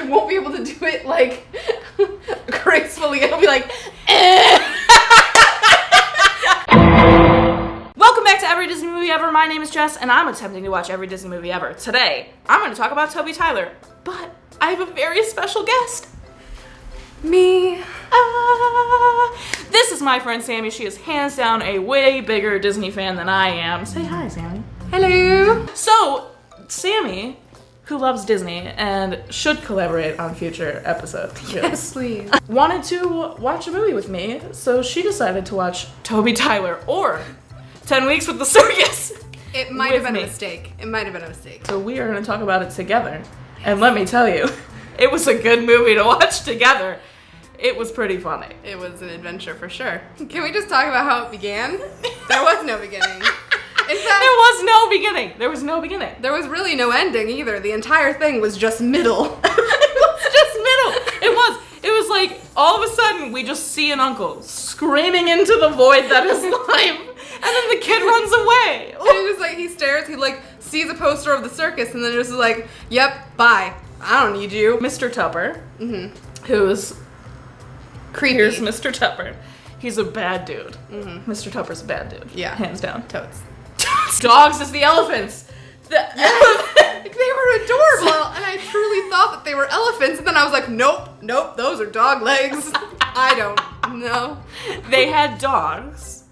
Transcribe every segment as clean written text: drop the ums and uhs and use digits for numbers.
won't be able to do it, like, gracefully. It'll be like, eh. Welcome back to Every Disney Movie Ever. My name is Jess, and I'm attempting to watch every Disney movie ever. Today, I'm going to talk about Toby Tyler, but I have a very special guest. Me. This is my friend Sammy. She is hands down a way bigger Disney fan than I am. Say hi, Sammy. Hello. So, Sammy, who loves Disney and should collaborate on future episodes, Yes, please. wanted to watch a movie with me, so she decided to watch Toby Tyler, or 10 Weeks with the Circus. It might have been a mistake. It might have been a mistake. So we are going to talk about it together. And let me tell you, it was a good movie to watch together. It was pretty funny. It was an adventure for sure. Can we just talk about how it began? There was no beginning. In fact, There was no beginning. There was no beginning. there was really no ending either. The entire thing was just middle. It was just middle. It was. It was like, all of a sudden, we just see an uncle screaming into the void that is life. And then the kid runs away. And he just like, he stares, he like sees a poster of the circus and then just is like, yep, bye. I don't need you. Mr. Tupper, who's Creepy. Here's Mr. Tupper. He's a bad dude. Mr. Tupper's a bad dude. Yeah. Hands down. Totes. Dogs is the elephants. They were adorable. And I truly thought that they were elephants. And then I was like, nope, those are dog legs. I don't know. They had dogs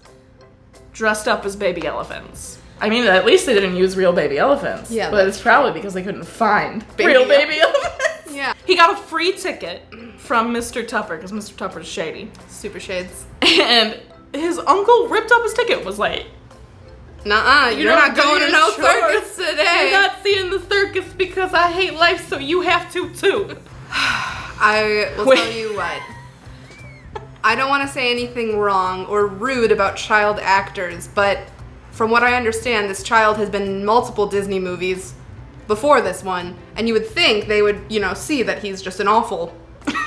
dressed up as baby elephants. I mean, at least they didn't use real baby elephants. Yeah, But it's probably because they couldn't find Baby real baby elephants. Yeah. He got a free ticket from Mr. Tupper, because Mr. Tupper's shady. Super shades. And his uncle ripped up his ticket, was like, Nuh-uh, you're not going to no circus today. You're not seeing the circus because I hate life, so you have to too. I will tell you what. I don't want to say anything wrong or rude about child actors, but from what I understand, this child has been in multiple Disney movies before this one, and you would think they would, see that he's just an awful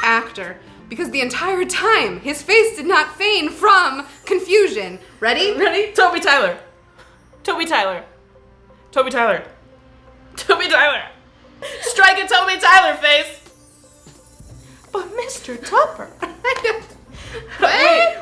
actor. Because the entire time, his face did not feign from confusion. Ready? Ready? Toby Tyler. Toby Tyler. Toby Tyler. Toby Tyler. Strike a Toby Tyler face. But Mr. Tupper.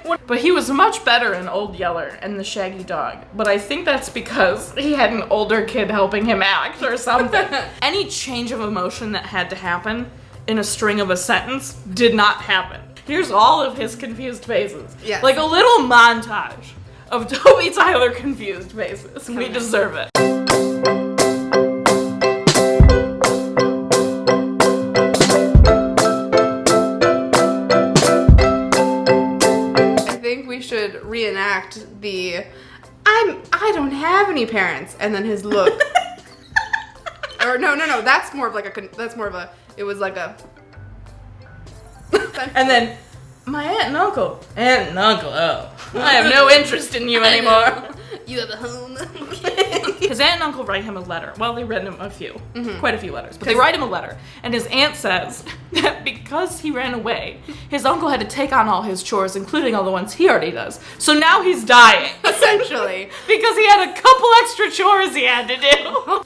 What? But he was much better in Old Yeller and the Shaggy Dog. But I think that's because he had an older kid helping him act or something. Any change of emotion that had to happen in a string of a sentence did not happen. Here's all of his confused faces. Yes. Like a little montage of Toby Tyler confused faces. We deserve it. I think we should reenact the I don't have any parents, and then his look. Or no, that's more of like it was like a And then, my aunt and uncle. Aunt and uncle, oh. I have no interest in you anymore. You have a home. His aunt and uncle write him a letter. Well, they read him a few. Quite a few letters. But they write him a letter. And his aunt says that because he ran away, his uncle had to take on all his chores, including all the ones he already does. So now he's dying. Essentially. Because he had a couple extra chores he had to do.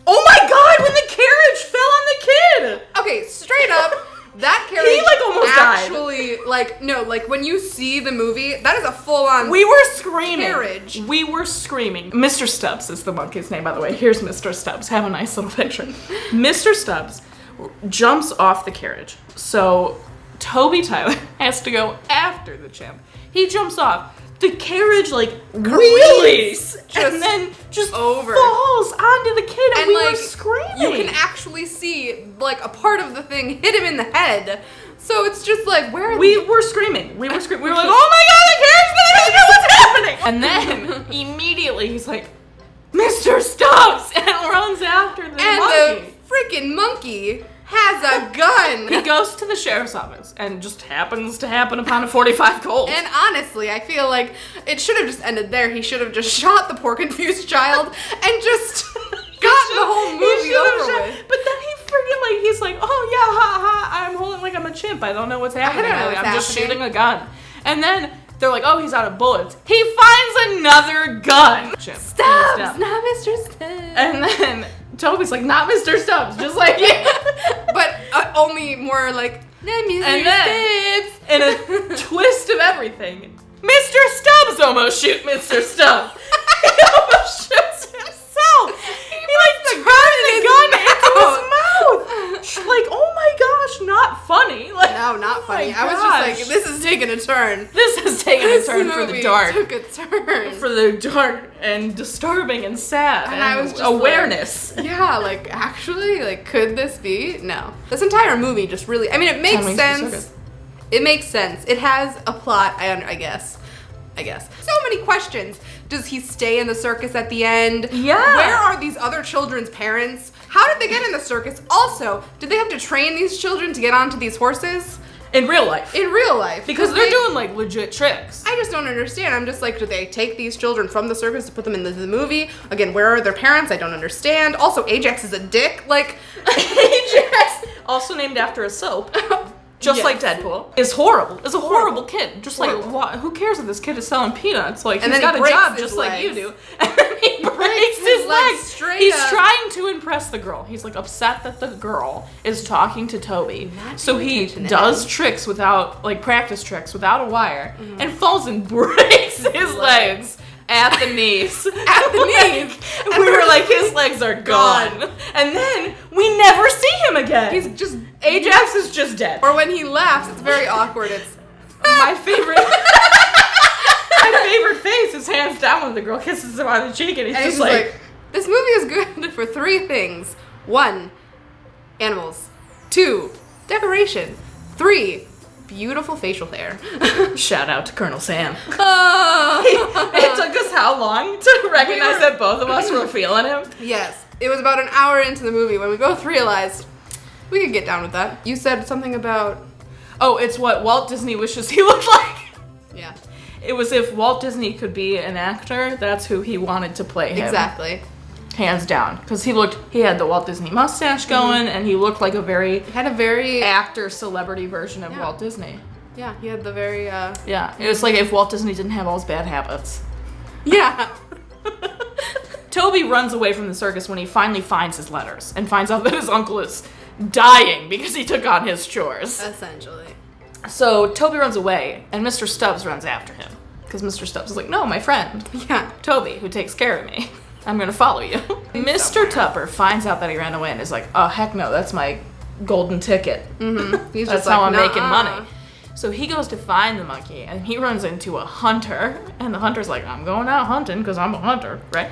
Oh my god, when the carriage fell on the kid! Okay, straight up, that carriage almost died. actually, when you see the movie, that is a full-on We were screaming. carriage. We were screaming. Mr. Stubbs is the monkey's name, by the way. Here's Mr. Stubbs. Have a nice little picture. Mr. Stubbs jumps off the carriage. So Toby Tyler has to go after the chimp. He jumps off. The carriage, wheelies. And then just over. falls onto the kid, and we were like, screaming. You can actually see, a part of the thing hit him in the head. So it's just like, where are We were screaming. We were like, oh my god, the carriage is gonna hit me! What's happening? And then, immediately, he's like, Mr. Stubbs! And runs after the monkey. the freaking monkey has a gun. He goes to the sheriff's office and just happens to happen upon a 45 Colt. And honestly, I feel like it should have just ended there. He should have just shot the poor confused child and just gotten the whole movie over with. But then he freaking he's like, oh yeah, ha, I'm holding I'm a chimp. I don't know what's happening. I'm just shooting a gun. And then they're like, oh, he's out of bullets. He finds another gun. Stubbs, not Mr. Stubbs. And then Toby's like, not Mr. Stubbs, just like But only more like, and then, in a twist of everything, Mr. Stubbs almost shoots Mr. Stubbs. He almost shoots himself. He like turned the gun into his mouth. Like, oh my gosh, not funny. Like, no, not funny. I was just like, this is taking a turn. This has taken a turn for the dark. Took a turn. For the dark and disturbing and sad and I was just awareness. Like, yeah, like, actually, like, could this be? No. This entire movie just really, I mean, it makes sense. It makes sense. It has a plot, I guess. So many questions. Does he stay in the circus at the end? Yeah. Where are these other children's parents? How did they get in the circus? Also, did they have to train these children to get onto these horses? In real life. In real life. Because they're doing, like, legit tricks. I just don't understand. I'm just like, do they take these children from the circus to put them in the movie? Again, where are their parents? I don't understand. Also, Ajax is a dick. Like, Ajax, also named after a soap. Just like Deadpool, is horrible. Is a horrible kid. Just like, who cares if this kid is selling peanuts? Like, he's got a job just like you do. And then he breaks his legs straight He's trying to impress the girl. He's like upset that the girl is talking to Toby. So he does tricks without, like practice tricks without a wire, and falls and breaks his legs. At the knees. At the knees. And we were like, his legs are gone. And then we never see him again. He's just, Ajax is just dead. Or when he laughs, it's very awkward. It's my favorite. My favorite face is hands down when the girl kisses him on the cheek, and he's just like, this movie is good for 3 things. 1, animals. 2, decoration. 3, beautiful facial hair. Shout out to Colonel Sam. Oh. It took us how long to recognize that both of us were feeling him? Yes. It was about an hour into the movie when we both realized we could get down with that. You said something about... Oh, it's what Walt Disney wishes he looked like. Yeah. It was if Walt Disney could be an actor, that's who he wanted to play him. Exactly. Hands down. Because he had the Walt Disney mustache going, and he looked like a very actor celebrity version of Walt Disney. Yeah, he had the very Yeah, it was like if Walt Disney didn't have all his bad habits. Yeah. Toby runs away from the circus when he finally finds his letters and finds out that his uncle is dying because he took on his chores. Essentially. So Toby runs away, and Mr. Stubbs runs after him. Because Mr. Stubbs is like, no, my friend. Yeah. Toby, who takes care of me. I'm gonna follow you. Mr. Tupper finds out that he ran away and is like, oh, heck no, that's my golden ticket. Mm-hmm. He's that's just how like, I'm making money. So he goes to find the monkey, and he runs into a hunter, and the hunter's like, I'm going out hunting because I'm a hunter, right?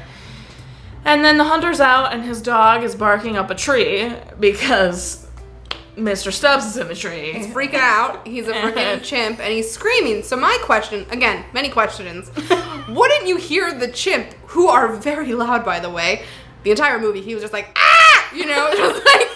And then the hunter's out, and his dog is barking up a tree because Mr. Stubbs is in the tree. He's freaking out. He's a freaking chimp, and he's screaming. So my question, again, many questions. Wouldn't you hear the chimp, who are very loud, by the way, the entire movie, he was just like, ah! You know, just like,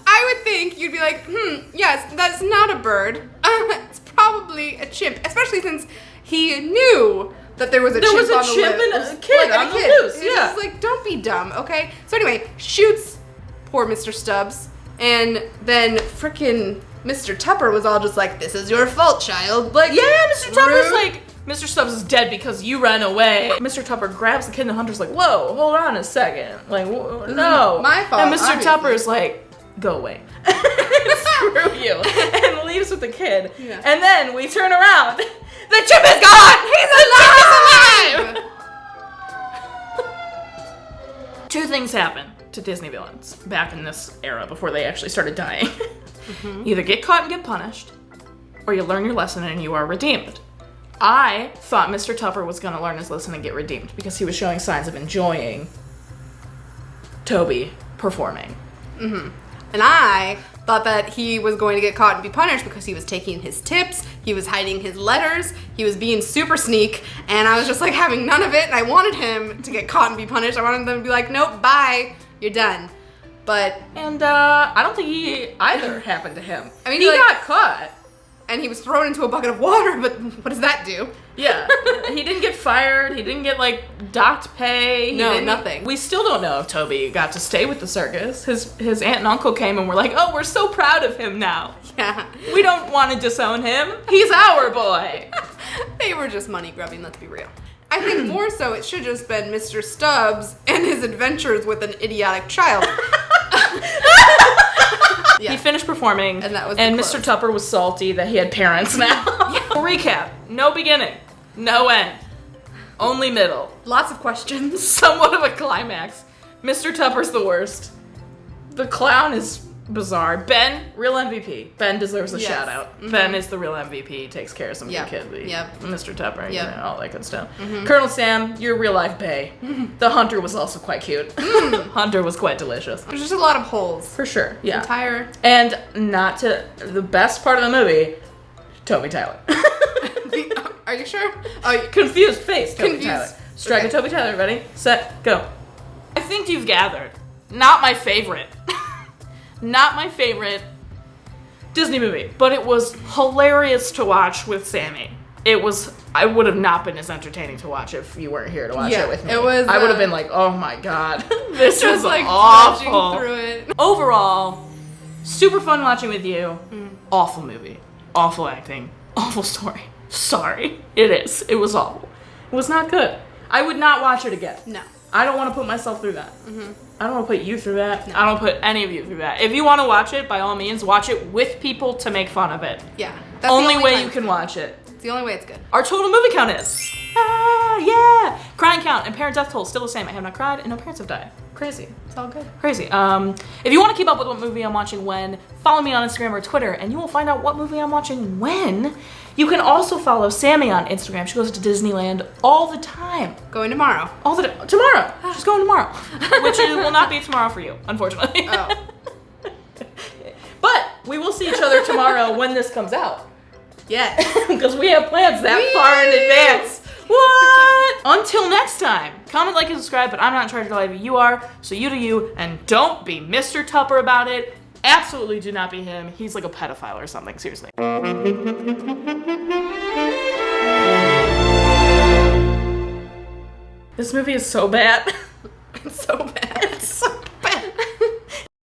I would think you'd be like, yes, that's not a bird. It's probably a chimp, especially since he knew that there was a chimp on the loose. There was a chimp and a kid on the loose, yeah. Just like, don't be dumb, okay? So anyway, shoots poor Mr. Stubbs, and then frickin' Mr. Tupper was all just like, this is your fault, child. Like, yeah, Mr. Tupper's like, Mr. Stubbs is dead because you ran away. Mr. Tupper grabs the kid, and the hunter's like, whoa, hold on a second. Like, no. My fault, and Mr. obviously. Tupper is like, go away. Screw you. And leaves with the kid. Yeah. And then we turn around. The chimp is gone! He's alive! 2 things happen to Disney villains back in this era before they actually started dying. Either get caught and get punished, or you learn your lesson and you are redeemed. I thought Mr. Tupper was going to learn his lesson and get redeemed because he was showing signs of enjoying Toby performing. And I thought that he was going to get caught and be punished because he was taking his tips, he was hiding his letters, he was being super sneak, and I was just like having none of it, and I wanted him to get caught and be punished. I wanted them to be like, nope, bye, you're done. But... And I don't think either happened to him. I mean, he got caught. And he was thrown into a bucket of water, but what does that do? Yeah. He didn't get fired. He didn't get, like, docked pay. No, nothing. We still don't know if Toby got to stay with the circus. His aunt and uncle came and were like, oh, we're so proud of him now. Yeah. We don't want to disown him. He's our boy. They were just money grubbing, let's be real. I think more so it should have just been Mr. Stubbs and his adventures with an idiotic child. Yeah. He finished performing, And that was and the Mr. close. Tupper was salty that he had parents now. Recap: no beginning, no end, only middle. Lots of questions. Somewhat of a climax. Mr. Tupper's the worst. The clown is bizarre. Ben, real MVP. Ben deserves a Yes. shout out. Mm-hmm. Ben is the real MVP. He takes care of some Yep. good kid. Yep. Mr. Tupper, you Yep. know, all that good stuff. Mm-hmm. Colonel Sam, you're real life bae. The hunter was also quite cute. Hunter was quite delicious. There's just a lot of holes. For sure, yeah. Entire. And not to the best part of the movie, Toby Tyler. Are you sure? Oh, Confused face, Toby Confused. Tyler. Strike Okay. a Toby Tyler. Ready, set, go. I think you've gathered. Not my favorite. Not my favorite Disney movie, but it was hilarious to watch with Sammy. I would have not been as entertaining to watch if you weren't here to watch it with me. it was, I would have been like, oh my god, this just is like awful. trudging through it. Overall, super fun watching with you. Awful movie. Awful acting. Awful story. Sorry. It is. It was awful. It was not good. I would not watch it again. No. I don't want to put myself through that. I don't want to put you through that. No. I don't put any of you through that. If you want to watch it, by all means, watch it with people to make fun of it. Yeah. That's the Only way time. you can watch it. It's the only way it's good. Our total movie count is... yeah! Crying count and parent death toll still the same. I have not cried and no parents have died. Crazy. It's all good. Crazy. If you want to keep up with what movie I'm watching when, follow me on Instagram or Twitter, and you will find out what movie I'm watching when. You can also follow Sammy on Instagram. She goes to Disneyland all the time. Going tomorrow. All the tomorrow. She's going tomorrow, which will not be tomorrow for you, unfortunately. Oh. But we will see each other tomorrow when this comes out, Yes. because we have plans that far in advance. What? Until next time, comment, like, and subscribe, but I'm not in charge of your life. You are, so you do you, and don't be Mr. Tupper about it. Absolutely do not be him. He's like a pedophile or something, seriously. This movie is so bad.